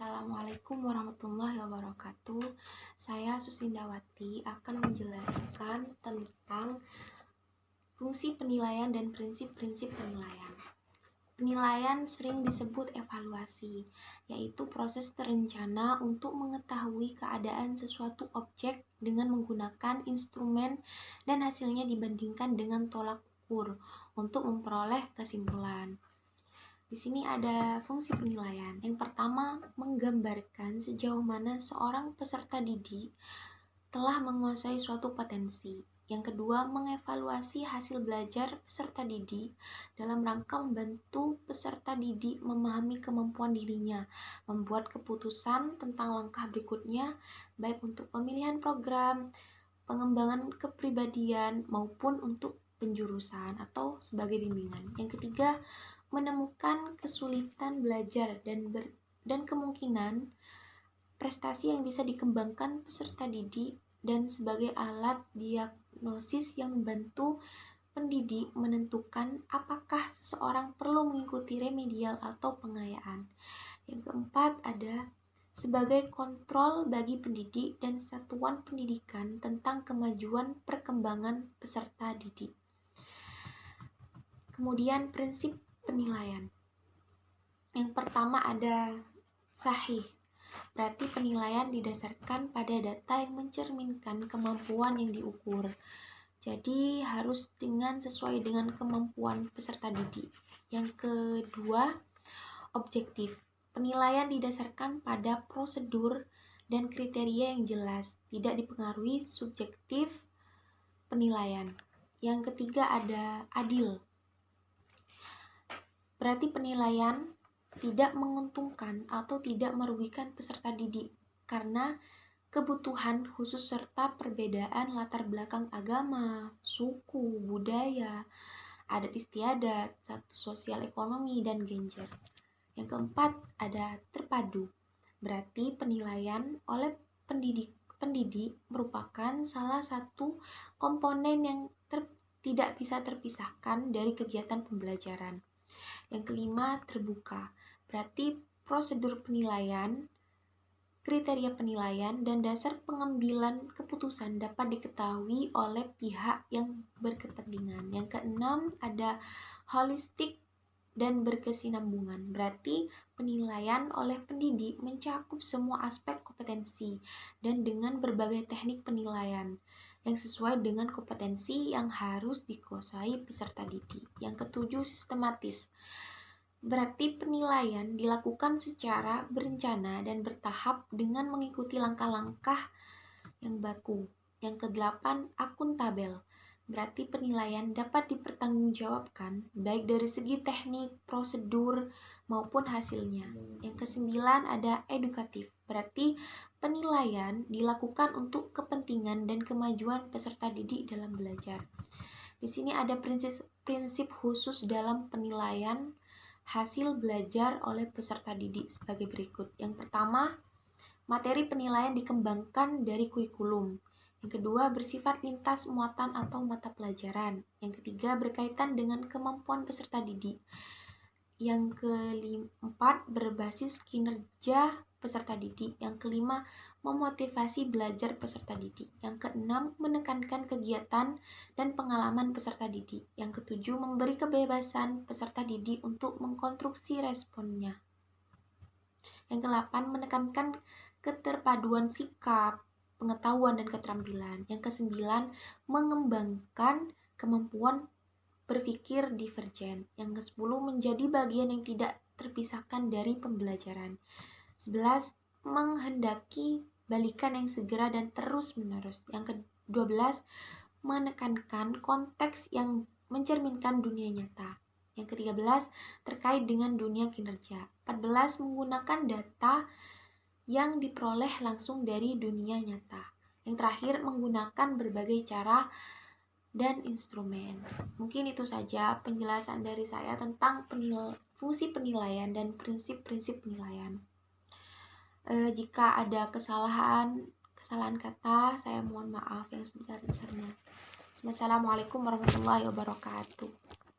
Assalamualaikum warahmatullahi wabarakatuh. Saya Susindawati akan menjelaskan tentang fungsi penilaian dan prinsip-prinsip penilaian. Penilaian sering disebut evaluasi, yaitu proses terencana untuk mengetahui keadaan sesuatu objek dengan menggunakan instrumen dan hasilnya dibandingkan dengan tolak ukur untuk memperoleh kesimpulan. Di sini ada fungsi penilaian. Yang pertama, menggambarkan sejauh mana seorang peserta didik telah menguasai suatu potensi. Yang kedua, mengevaluasi hasil belajar peserta didik dalam rangka membantu peserta didik memahami kemampuan dirinya, membuat keputusan tentang langkah berikutnya, baik untuk pemilihan program, pengembangan kepribadian, maupun untuk penjurusan atau sebagai bimbingan. Yang ketiga, menemukan kesulitan belajar dan kemungkinan prestasi yang bisa dikembangkan peserta didik dan sebagai alat diagnosis yang membantu pendidik menentukan apakah seseorang perlu mengikuti remedial atau pengayaan. Yang keempat ada sebagai kontrol bagi pendidik dan satuan pendidikan tentang kemajuan perkembangan peserta didik. Kemudian prinsip penilaian. Yang pertama ada sahih. Berarti penilaian didasarkan pada data yang mencerminkan kemampuan yang diukur. Jadi harus sesuai dengan kemampuan peserta didik. Yang kedua, objektif. Penilaian didasarkan pada prosedur dan kriteria yang jelas, tidak dipengaruhi subjektif penilaian. Yang ketiga ada adil. Berarti penilaian tidak menguntungkan atau tidak merugikan peserta didik karena kebutuhan khusus serta perbedaan latar belakang agama, suku, budaya, adat istiadat, sosial ekonomi, dan gender. Yang keempat ada terpadu. Berarti penilaian oleh pendidik merupakan salah satu komponen yang tidak bisa terpisahkan dari kegiatan pembelajaran. Yang kelima, terbuka. Berarti prosedur penilaian, kriteria penilaian, dan dasar pengambilan keputusan dapat diketahui oleh pihak yang berkepentingan. Yang keenam, ada holistik dan berkesinambungan. Berarti penilaian oleh pendidik mencakup semua aspek kompetensi dan dengan berbagai teknik penilaian yang sesuai dengan kompetensi yang harus dikuasai peserta didik. Yang ketujuh, sistematis. Berarti penilaian dilakukan secara berencana dan bertahap dengan mengikuti langkah-langkah yang baku. Yang kedelapan, akuntabel. Berarti penilaian dapat dipertanggungjawabkan baik dari segi teknik, prosedur, maupun hasilnya. Yang kesembilan ada edukatif. Berarti penilaian dilakukan untuk kepentingan dan kemajuan peserta didik dalam belajar. Di sini ada prinsip khusus dalam penilaian hasil belajar oleh peserta didik sebagai berikut. Yang pertama, materi penilaian dikembangkan dari kurikulum. Yang kedua, bersifat lintas muatan atau mata pelajaran. Yang ketiga, berkaitan dengan kemampuan peserta didik. Yang keempat, berbasis kinerja peserta didik. Yang kelima, memotivasi belajar peserta didik. Yang keenam, menekankan kegiatan dan pengalaman peserta didik. Yang ketujuh, memberi kebebasan peserta didik untuk mengkonstruksi responnya. Yang kedelapan, menekankan keterpaduan sikap, pengetahuan, dan keterampilan. Yang kesembilan, mengembangkan kemampuan berpikir divergen. Yang kesepuluh, menjadi bagian yang tidak terpisahkan dari pembelajaran. 11, menghendaki balikan yang segera dan terus menerus. Yang ke-12, menekankan konteks yang mencerminkan dunia nyata. Yang ke-13, terkait dengan dunia kinerja. 14, menggunakan data yang diperoleh langsung dari dunia nyata. Yang terakhir, menggunakan berbagai cara dan instrumen. Mungkin itu saja penjelasan dari saya tentang fungsi penilaian dan prinsip-prinsip penilaian. Jika ada kesalahan kata, saya mohon maaf yang sebesar-besarnya. Wassalamualaikum warahmatullahi wabarakatuh.